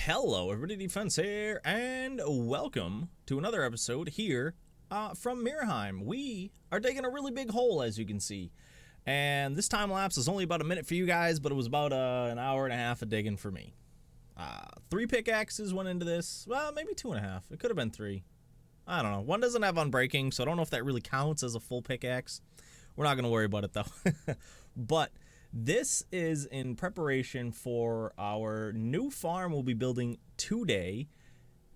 Hello everybody, Defense here, and welcome to another episode here from Mirheim. We are digging a really big hole, as you can see, and this time lapse is only about a minute for you guys, but it was about an hour and a half of digging for me. 3 pickaxes went into this, well, maybe 2.5, it could have been 3. I don't know, one doesn't have unbreaking, so I don't know if that really counts as a full pickaxe. We're not going to worry about it though. But this is in preparation for our new farm we'll be building today,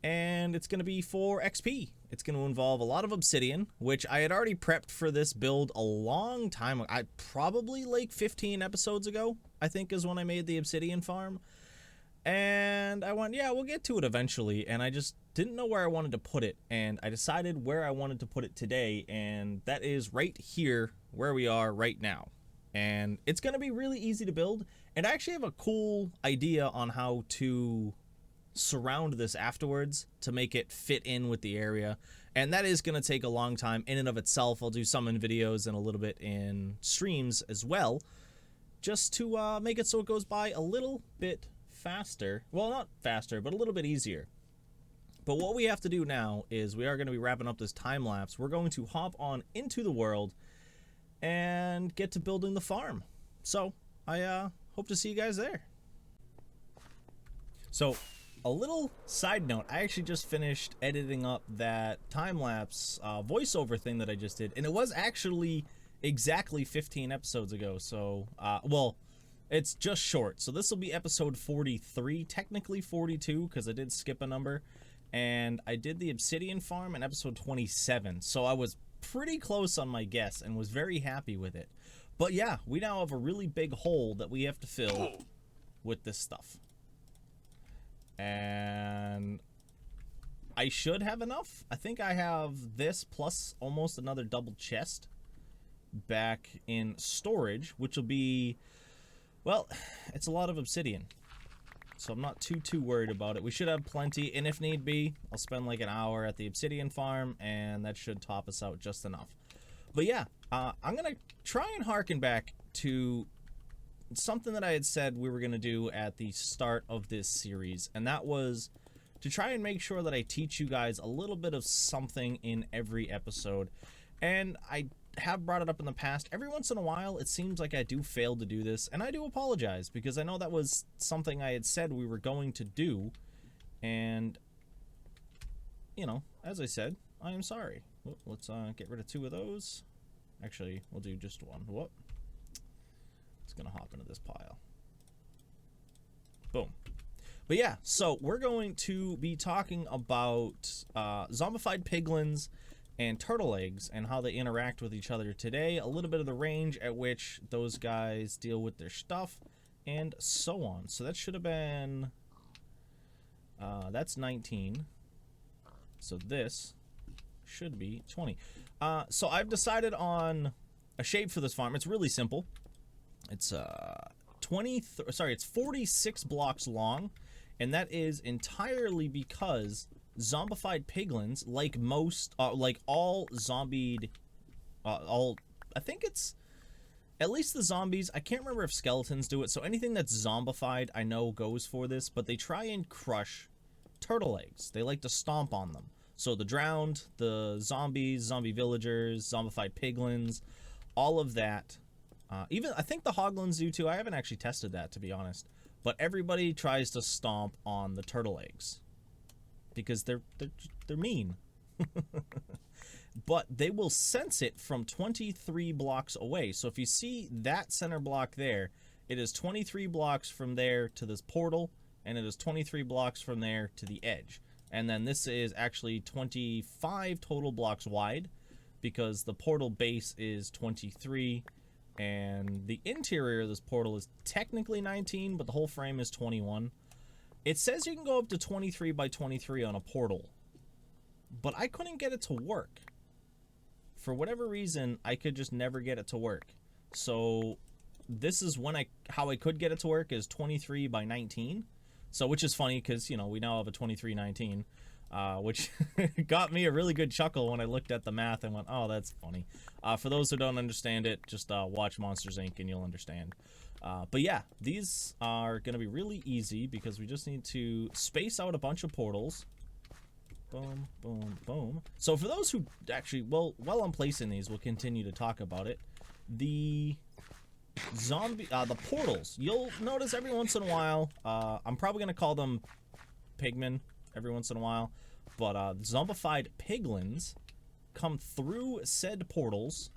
and it's going to be for XP. It's going to involve a lot of obsidian, which I had already prepped for this build a long time ago. Probably like 15 episodes ago, I think, is when I made the obsidian farm. And I went, yeah, we'll get to it eventually, and I just didn't know where I wanted to put it, and I decided where I wanted to put it today, and that is right here where we are right now. And it's going to be really easy to build, and I actually have a cool idea on how to surround this afterwards to make it fit in with the area, and that is going to take a long time in and of itself. I'll do some in videos and a little bit in streams as well, just to make it so it goes by a little bit faster. Well, not faster, but a little bit easier. But what we have to do now is we are going to be wrapping up this time lapse. We're going to hop on into the world and get to building the farm. So I hope to see you guys there. So a little side note, I actually just finished editing up that time-lapse voiceover thing that I just did, and it was actually exactly 15 episodes ago. So well, it's just short, so this will be episode 43, technically 42 because I did skip a number, and I did the obsidian farm in episode 27, so I was pretty close on my guess and was very happy with it. But yeah, we now have a really big hole that we have to fill with this stuff, and I should have enough. I think I have this plus almost another double chest back in storage, which will be, well, it's a lot of obsidian, so I'm not too worried about it. We should have plenty, and if need be, I'll spend like an hour at the obsidian farm, and that should top us out just enough. But yeah, I'm gonna try and harken back to something that I had said we were gonna do at the start of this series, and that was to try and make sure that I teach you guys a little bit of something in every episode. And I have brought it up in the past. Every once in a while it seems like I do fail to do this, and I do apologize, because I know that was something I had said we were going to do, and you know, as I said, I am sorry. Well, let's get rid of 2 of those. Actually, we'll do just 1. Whoop. It's gonna hop into this pile. Boom. But yeah, so we're going to be talking about zombified piglins and turtle eggs and how they interact with each other today, a little bit of the range at which those guys deal with their stuff, and so on. So that should have been, that's 19, so this should be 20. So I've decided on a shape for this farm. It's really simple. It's it's 46 blocks long, and that is entirely because zombified piglins, like most, like all zombied, I think it's, at least the zombies, I can't remember if skeletons do it, so anything that's zombified I know goes for this, but they try and crush turtle eggs. They like to stomp on them. So the drowned, the zombies, zombie villagers, zombified piglins, all of that, even, I think the hoglins do too. I haven't actually tested that, to be honest, but everybody tries to stomp on the turtle eggs, because they're mean. But they will sense it from 23 blocks away. So if you see that center block there, it is 23 blocks from there to this portal, and it is 23 blocks from there to the edge. And then this is actually 25 total blocks wide, because the portal base is 23, and the interior of this portal is technically 19, but the whole frame is 21. It says you can go up to 23 by 23 on a portal, but I couldn't get it to work. For whatever reason, I could just never get it to work. So this is when how I could get it to work is 23 by 19. So, which is funny because, you know, we now have a 2319, which got me a really good chuckle when I looked at the math and went, oh, that's funny. For those who don't understand it, just watch Monsters Inc. and you'll understand. But yeah, these are going to be really easy because we just need to space out a bunch of portals. Boom, boom, boom. So for those who actually, well, while I'm placing these, we'll continue to talk about it. The the portals, you'll notice every once in a while, I'm probably going to call them pigmen every once in a while, but zombified piglins come through said portals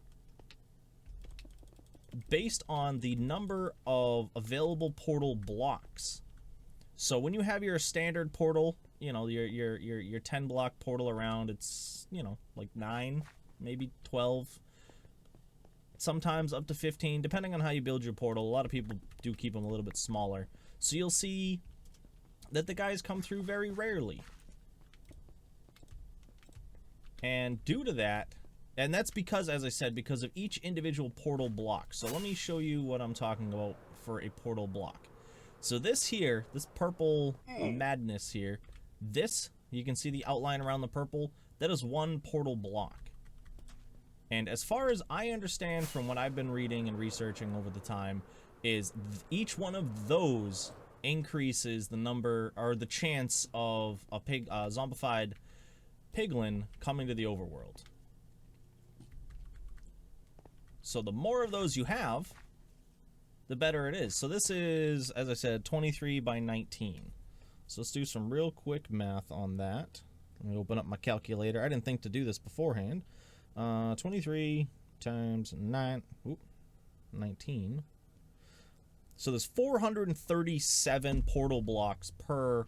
based on the number of available portal blocks. So when you have your standard portal, you know, your 10 block portal around, it's, you know, like 9, maybe 12, sometimes up to 15, depending on how you build your portal. A lot of people do keep them a little bit smaller. So you'll see that the guys come through very rarely. And due to that, and that's because, as I said, because of each individual portal block. So let me show you what I'm talking about for a portal block. So this here, this purple madness here, this, you can see the outline around the purple, that is one portal block. And as far as I understand from what I've been reading and researching over the time, is each one of those increases the number, or the chance of a zombified piglin coming to the overworld. So the more of those you have, the better it is. So this is, as I said, 23 by 19. So let's do some real quick math on that. Let me open up my calculator. I didn't think to do this beforehand. 23 times 19. So there's 437 portal blocks per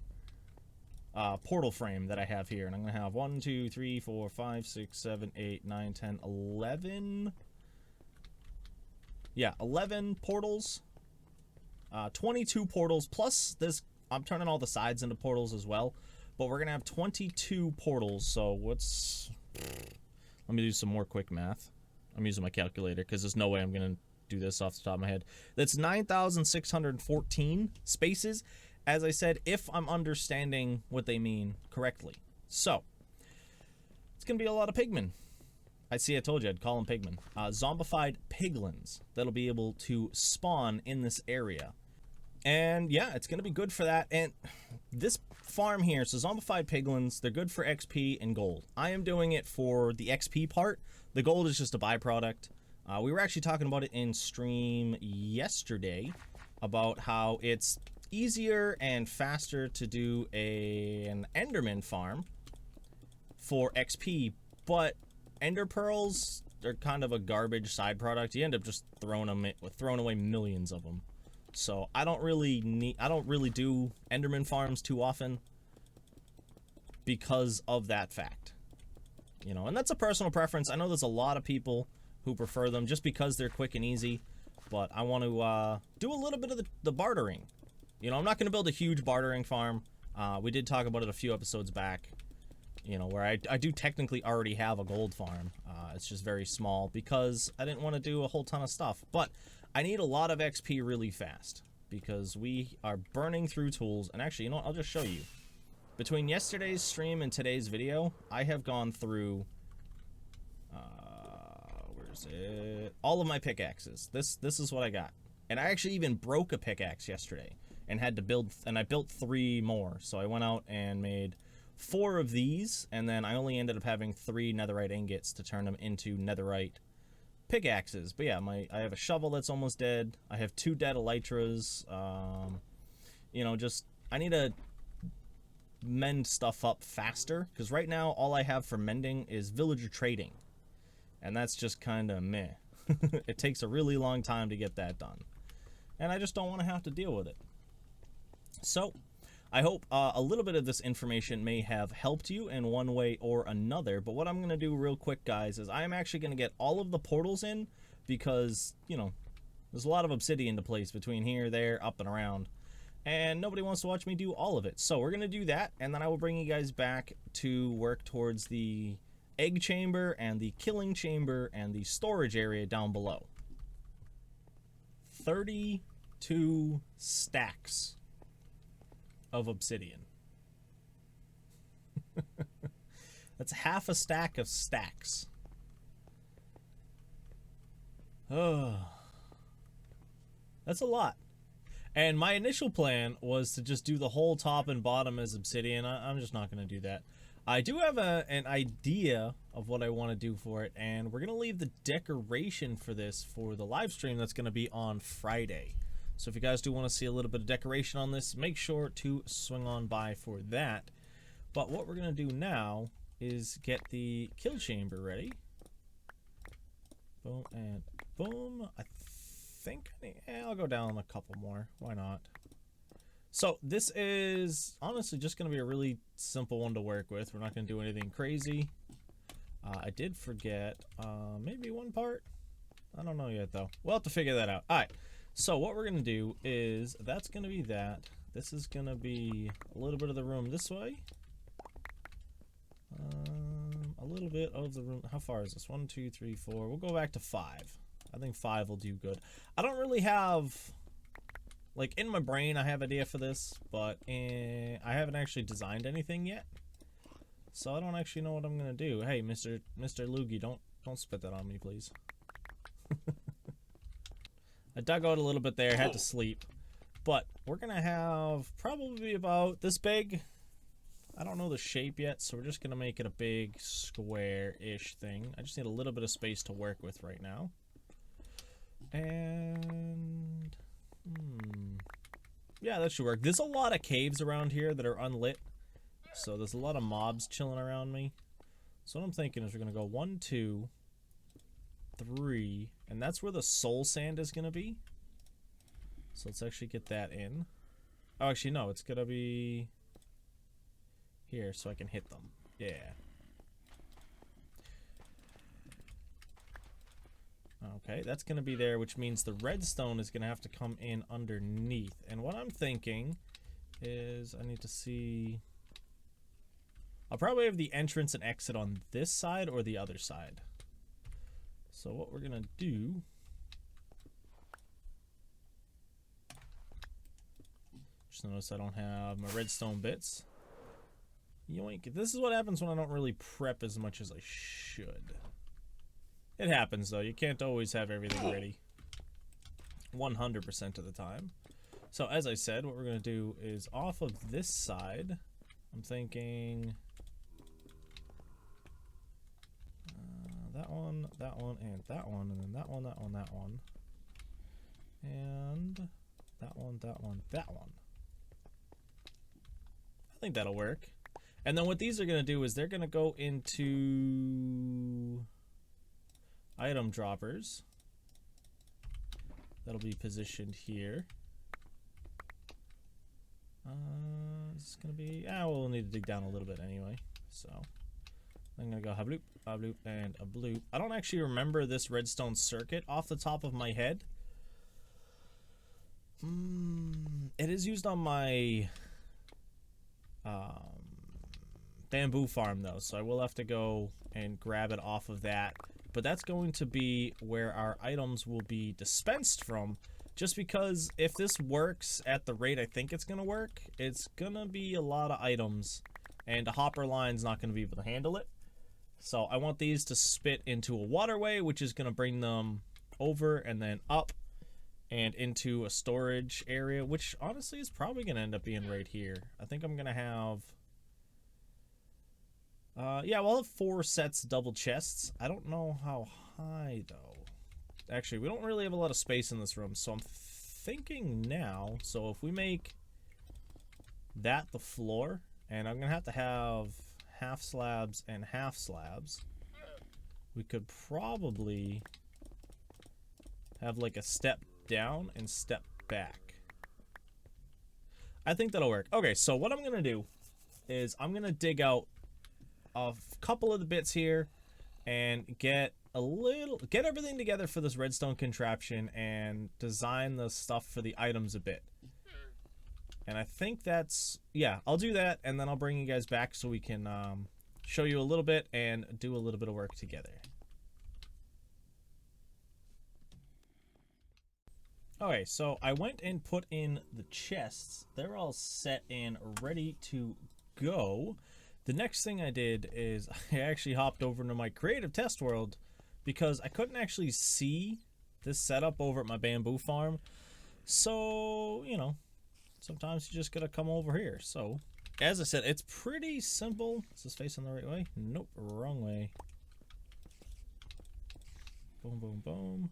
portal frame that I have here. And I'm going to have 1, 2, 3, 4, 5, 6, 7, 8, 9, 10, 11... Yeah, 11 portals, 22 portals, plus this, I'm turning all the sides into portals as well, but we're going to have 22 portals, so what's, let me do some more quick math. I'm using my calculator, because there's no way I'm going to do this off the top of my head. That's 9,614 spaces, as I said, if I'm understanding what they mean correctly. So, it's going to be a lot of pigmen. I told you I'd call them pigmen. Zombified piglins that'll be able to spawn in this area. And yeah, it's going to be good for that. And this farm here, so zombified piglins, they're good for XP and gold. I am doing it for the XP part. The gold is just a byproduct. We were actually talking about it in stream yesterday about how it's easier and faster to do an Enderman farm for XP, but Ender pearls are kind of a garbage side product. You end up just throwing away millions of them. So I don't really do Enderman farms too often because of that fact. You know, and that's a personal preference. I know there's a lot of people who prefer them just because they're quick and easy, but I want to do a little bit of the bartering. You know, I'm not going to build a huge bartering farm. We did talk about it a few episodes back. You know, where I do technically already have a gold farm. It's just very small because I didn't want to do a whole ton of stuff. But I need a lot of XP really fast because we are burning through tools. And actually, you know what? I'll just show you. Between yesterday's stream and today's video, I have gone through... where's it? All of my pickaxes. This is what I got. And I actually even broke a pickaxe yesterday and had to build... And I built 3 more. So I went out and made 4 of these, and then I only ended up having 3 netherite ingots to turn them into netherite pickaxes. But yeah, I have a shovel that's almost dead. I have 2 dead elytras. You know, just I need to mend stuff up faster because right now all I have for mending is villager trading, and that's just kind of meh. It takes a really long time to get that done, and I just don't want to have to deal with it. So I hope a little bit of this information may have helped you in one way or another, but what I'm going to do real quick, guys, is I'm actually going to get all of the portals in because, you know, there's a lot of obsidian to place between here, there, up, and around, and nobody wants to watch me do all of it. So we're going to do that, and then I will bring you guys back to work towards the egg chamber and the killing chamber and the storage area down below. 32 stacks of obsidian. That's half a stack of stacks. Oh. That's a lot. And my initial plan was to just do the whole top and bottom as obsidian. I'm just not going to do that. I do have an idea of what I want to do for it, and we're going to leave the decoration for this for the live stream that's going to be on Friday. So if you guys do want to see a little bit of decoration on this, make sure to swing on by for that. But what we're going to do now is get the kill chamber ready. Boom and boom. I think I'll go down a couple more. Why not? So this is honestly just going to be a really simple one to work with. We're not going to do anything crazy. I did forget maybe one part. I don't know yet though. We'll have to figure that out. All right. So what we're going to do is that's going to be that. This is going to be a little bit of the room this way. A little bit of the room. How far is this? 1, 2, 3, 4. We'll go back to 5. I think 5 will do good. I don't really have, like, in my brain I have an idea for this, but I haven't actually designed anything yet. So I don't actually know what I'm gonna do. Hey, Mr. Loogie, don't spit that on me, please. I dug out a little bit there, had to sleep. But we're gonna have probably about this big. I don't know the shape yet, so we're just going to make it a big square-ish thing. I just need a little bit of space to work with right now. And... yeah, that should work. There's a lot of caves around here that are unlit, so there's a lot of mobs chilling around me. So what I'm thinking is we're going to go 1, 2, 3, and that's where the soul sand is going to be. So let's actually get that in. Oh, actually, no, it's going to be... here so I can hit them. Yeah. Okay, that's going to be there, which means the redstone is going to have to come in underneath. And what I'm thinking is I need to see... I'll probably have the entrance and exit on this side or the other side. So what we're going to do... just notice I don't have my redstone bits. Yoink. This is what happens when I don't really prep as much as I should. It happens though. You can't always have everything ready 100% of the time. So as I said, what we're going to do is off of this side, I'm thinking that one, and that one, and then that one, that one, that one. And that one, that one, that one. I think that'll work. And then what these are going to do is they're going to go into item droppers. That'll be positioned here. This is going to be... we'll need to dig down a little bit anyway. So I'm going to go habloop, habloop, and a bloop. I don't actually remember this redstone circuit off the top of my head. It is used on my... bamboo farm though, so I will have to go and grab it off of that, but that's going to be where our items will be dispensed from, just because if this works at the rate I think it's gonna work, it's gonna be a lot of items and a hopper line's not gonna be able to handle it. So I want these to spit into a waterway, which is gonna bring them over and then up and into a storage area, which honestly is probably gonna end up being right here. I think I'm gonna have yeah, we'll have 4 sets of double chests. I don't know how high, though. Actually, we don't really have a lot of space in this room, so I'm thinking now, so if we make that the floor, and I'm going to have half slabs and half slabs, we could probably have like a step down and step back. I think that'll work. Okay, so what I'm going to do is I'm going to dig out a couple of the bits here and get everything together for this redstone contraption and design the stuff for the items a bit. And I think that's, yeah, I'll do that and then I'll bring you guys back so we can show you a little bit and do a little bit of work together. Okay, so I went and put in the chests. They're all set and ready to go. The next thing I did is I actually hopped over into my creative test world because I couldn't actually see this setup over at my bamboo farm. So, you know, sometimes you just gotta come over here. So, as I said, it's pretty simple. Is this facing the right way? Nope, wrong way. Boom, boom, boom.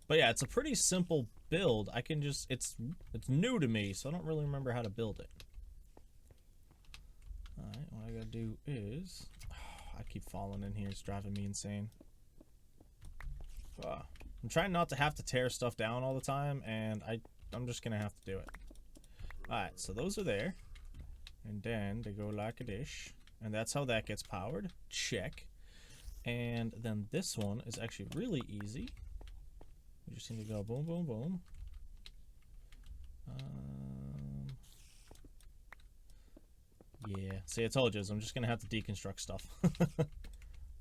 But yeah, it's a pretty simple build. I can just, it's new to me, so I don't really remember how to build it. Alright, what I gotta do is, I keep falling in here, it's driving me insane. I'm trying not to have to tear stuff down all the time, and I'm just gonna have to do it. Alright, so those are there. And then they go like a dish. And that's how that gets powered. Check. And then this one is actually really easy. We just need to go boom, boom, boom. Yeah, see, I told you, I'm just gonna have to deconstruct stuff.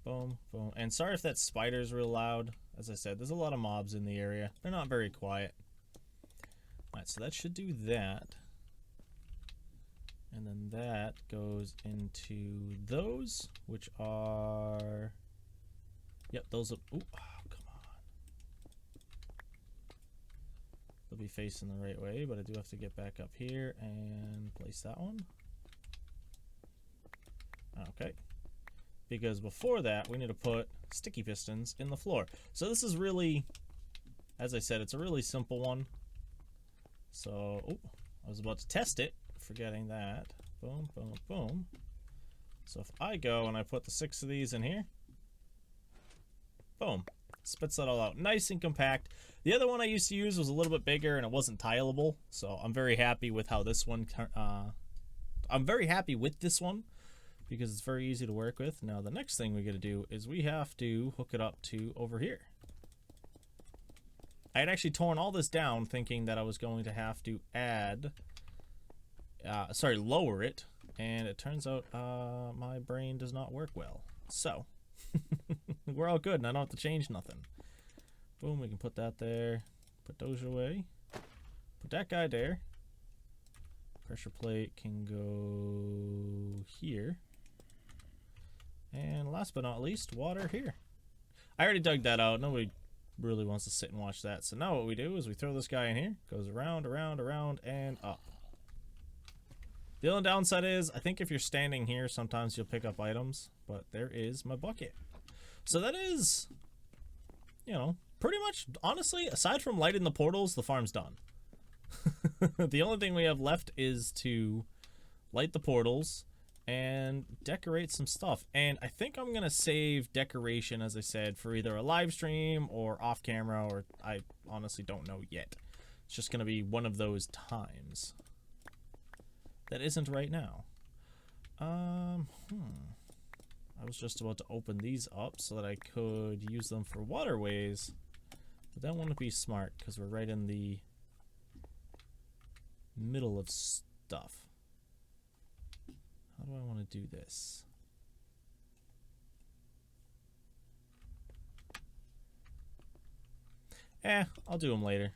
Boom, boom. And sorry if that spider's real loud. As I said, there's a lot of mobs in the area. They're not very quiet. Alright, so that should do that. And then that goes into those, which are... Yep, those are... Ooh, oh, come on. They'll be facing the right way, but I do have to get back up here and place that one. Okay. Because before that, we need to put sticky pistons in the floor. So this is really, as I said, it's a really simple one. So, oh, I was about to test it, forgetting that. Boom, boom, boom. So if I go and I put the 6 of these in here, boom, spits that all out. Nice and compact. The other one I used to use was a little bit bigger and it wasn't tileable. So I'm very happy with how this one, because it's very easy to work with. Now the next thing we gotta do is we have to hook it up to over here. I had actually torn all this down thinking that I was going to have to add, lower it, and it turns out my brain does not work well. So, we're all good and I don't have to change nothing. Boom, we can put that there, put those away, put that guy there. Pressure plate can go here. And last but not least, water here. I already dug that out. Nobody really wants to sit and watch that. So now what we do is we throw this guy in here. Goes around, around, around, and up. The only downside is, I think if you're standing here, sometimes you'll pick up items. But there is my bucket. So that is, you know, pretty much, honestly, aside from lighting the portals, the farm's done. The only thing we have left is to light the portals and decorate some stuff. And I think I'm gonna save decoration, as I said, for either a live stream or off camera, or I honestly don't know yet. It's just gonna be one of those times. That isn't right now. I was just about to open these up so that I could use them for waterways, but that wouldn't be smart because we're right in the middle of stuff. How do I want to do this? I'll do them later.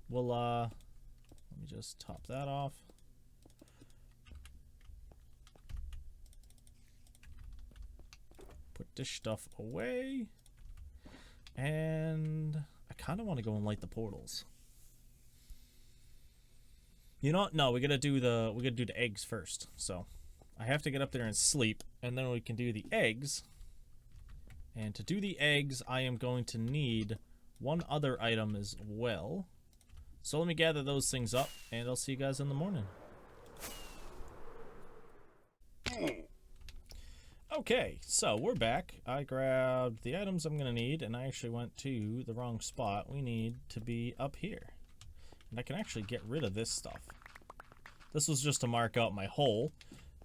We'll, let me just top that off. Put this stuff away. And I kind of want to go and light the portals. You know what? No, we gotta do the eggs first. So I have to get up there and sleep, and then we can do the eggs. And to do the eggs, I am going to need one other item as well. So let me gather those things up, and I'll see you guys in the morning. Okay, so we're back. I grabbed the items I'm gonna need, and I actually went to the wrong spot. We need to be up here. And I can actually get rid of this stuff. This was just to mark out my hole.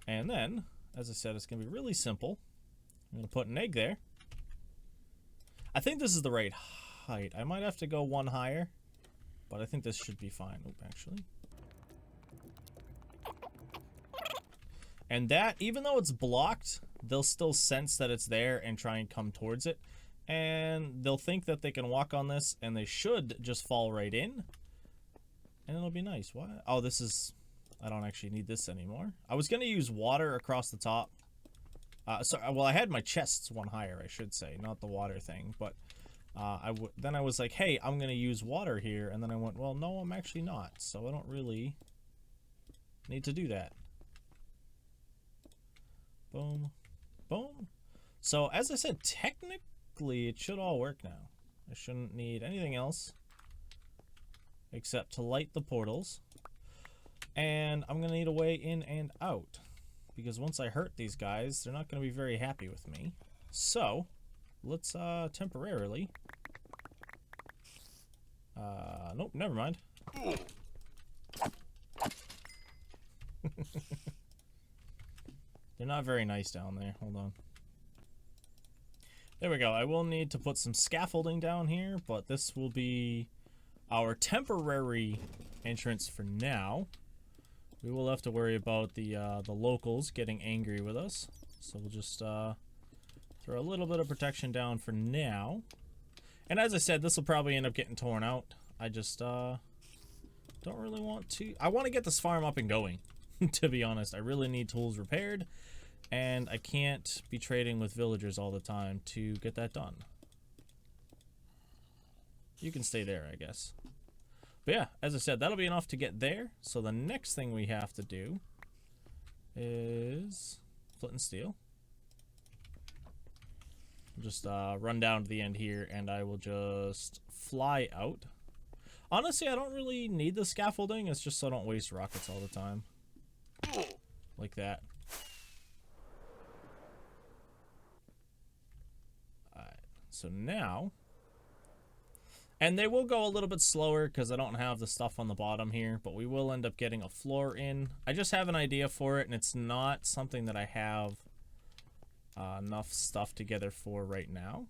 And then, as I said, it's going to be really simple. I'm going to put an egg there. I think this is the right height. I might have to go one higher, but I think this should be fine. Oop, actually. And that, even though it's blocked, they'll still sense that it's there and try and come towards it. And they'll think that they can walk on this, and they should just fall right in. And it'll be nice. What? Oh, this is... I don't actually need this anymore. I was going to use water across the top. Well, I had my chests one higher, I should say. Not the water thing. But Then I was like, hey, I'm gonna use water here, and then I went, well, no, I'm actually not, so I don't really need to do that. Boom, boom. So as I said, technically it should all work now. I shouldn't need anything else except to light the portals, and I'm gonna need a way in and out, because once I hurt these guys, they're not gonna be very happy with me. So let's temporarily nope, never mind. They're not very nice down there. Hold on. There we go. I will need to put some scaffolding down here, but this will be our temporary entrance for now. We will have to worry about the locals getting angry with us, so we'll just throw a little bit of protection down for now. And as I said, this will probably end up getting torn out. I just don't really want to. I want to get this farm up and going. To be honest, I really need tools repaired, and I can't be trading with villagers all the time to get that done. You can stay there, I guess. But yeah, as I said, that'll be enough to get there. So the next thing we have to do is flint and steel. Just run down to the end here, and I will just fly out. Honestly, I don't really need the scaffolding. It's just so I don't waste rockets all the time. Like that. Alright, so now... And they will go a little bit slower because I don't have the stuff on the bottom here, but we will end up getting a floor in. I just have an idea for it, and it's not something that I have enough stuff together for right now.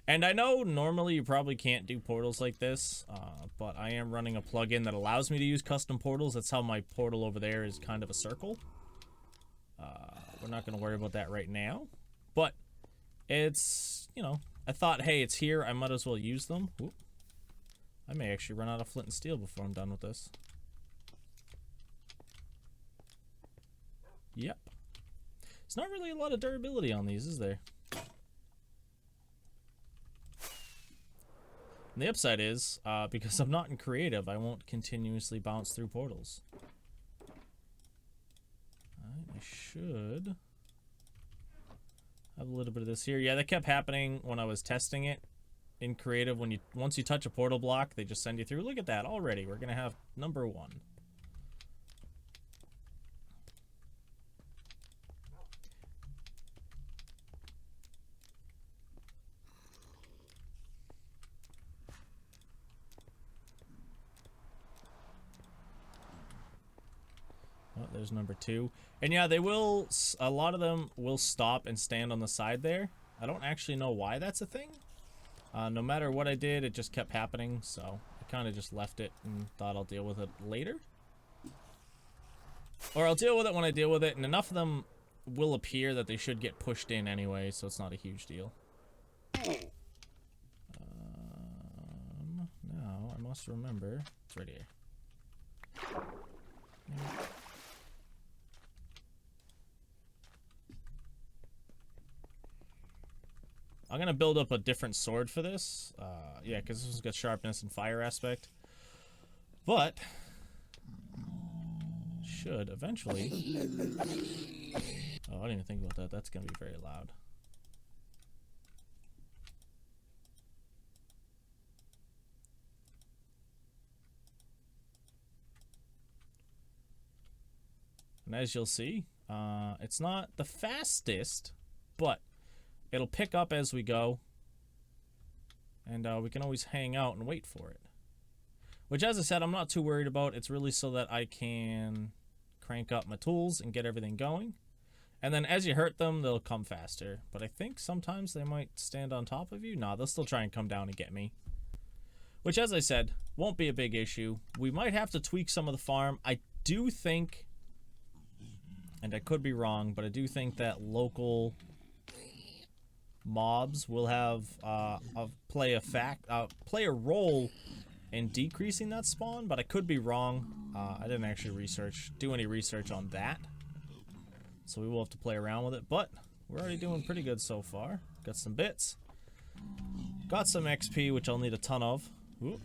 And I know normally you probably can't do portals like this, but I am running a plugin that allows me to use custom portals. That's how my portal over there is kind of a circle. We're not going to worry about that right now, but it's, you know, I thought, hey, it's here, I might as well use them. Oop. I may actually run out of flint and steel before I'm done with this. Yep. There's not really a lot of durability on these, is there? And the upside is, because I'm not in creative, I won't continuously bounce through portals. Alright, I should have a little bit of this here. Yeah, that kept happening when I was testing it in creative. When once you touch a portal block, they just send you through. Look at that already. We're gonna have number 1. Oh, there's number 2. And yeah, they will, a lot of them will stop and stand on the side there. I don't actually know why that's a thing. No matter what I did, it just kept happening, so I kind of just left it and thought I'll deal with it later. Or I'll deal with it when I deal with it, and enough of them will appear that they should get pushed in anyway, so it's not a huge deal. Now, I must remember, it's right here. I'm gonna build up a different sword for this. Yeah, because this has got sharpness and fire aspect. But should eventually. Oh, I didn't even think about that. That's gonna be very loud. And as you'll see, it's not the fastest, but it'll pick up as we go, and we can always hang out and wait for it. Which, as I said, I'm not too worried about. It's really so that I can crank up my tools and get everything going. And then as you hurt them, they'll come faster. But I think sometimes they might stand on top of you. Nah, they'll still try and come down and get me. Which, as I said, won't be a big issue. We might have to tweak some of the farm. I do think, and I could be wrong, but I do think that local mobs will have play a role in decreasing that spawn, but I could be wrong. I didn't actually do any research on that, so we will have to play around with it. But we're already doing pretty good so far. Got some bits. Got some XP, which I'll need a ton of. Ooh.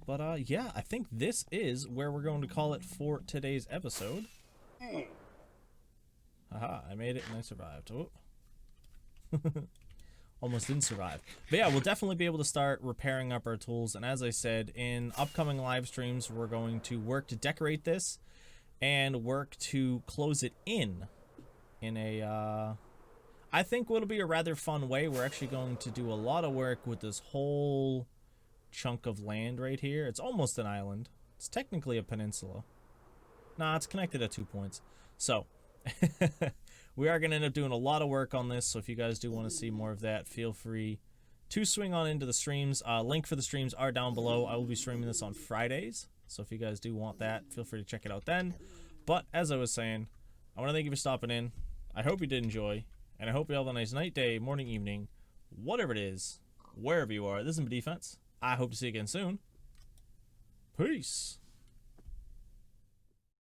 But, yeah, I think this is where we're going to call it for today's episode. Haha, I made it and I survived. Oh. Almost didn't survive. But yeah, we'll definitely be able to start repairing up our tools. And as I said, in upcoming live streams, we're going to work to decorate this and work to close it in a, I think what'll be a rather fun way. We're actually going to do a lot of work with this whole chunk of land right here. It's almost an island. It's technically a peninsula. Nah, it's connected at 2 points. So, we are going to end up doing a lot of work on this, so if you guys do want to see more of that, feel free to swing on into the streams. Link for the streams are down below. I will be streaming this on Fridays, so if you guys do want that, feel free to check it out then. But, as I was saying, I want to thank you for stopping in. I hope you did enjoy, and I hope you have a nice night, day, morning, evening, whatever it is, wherever you are. This is my defense. I hope to see you again soon. Peace.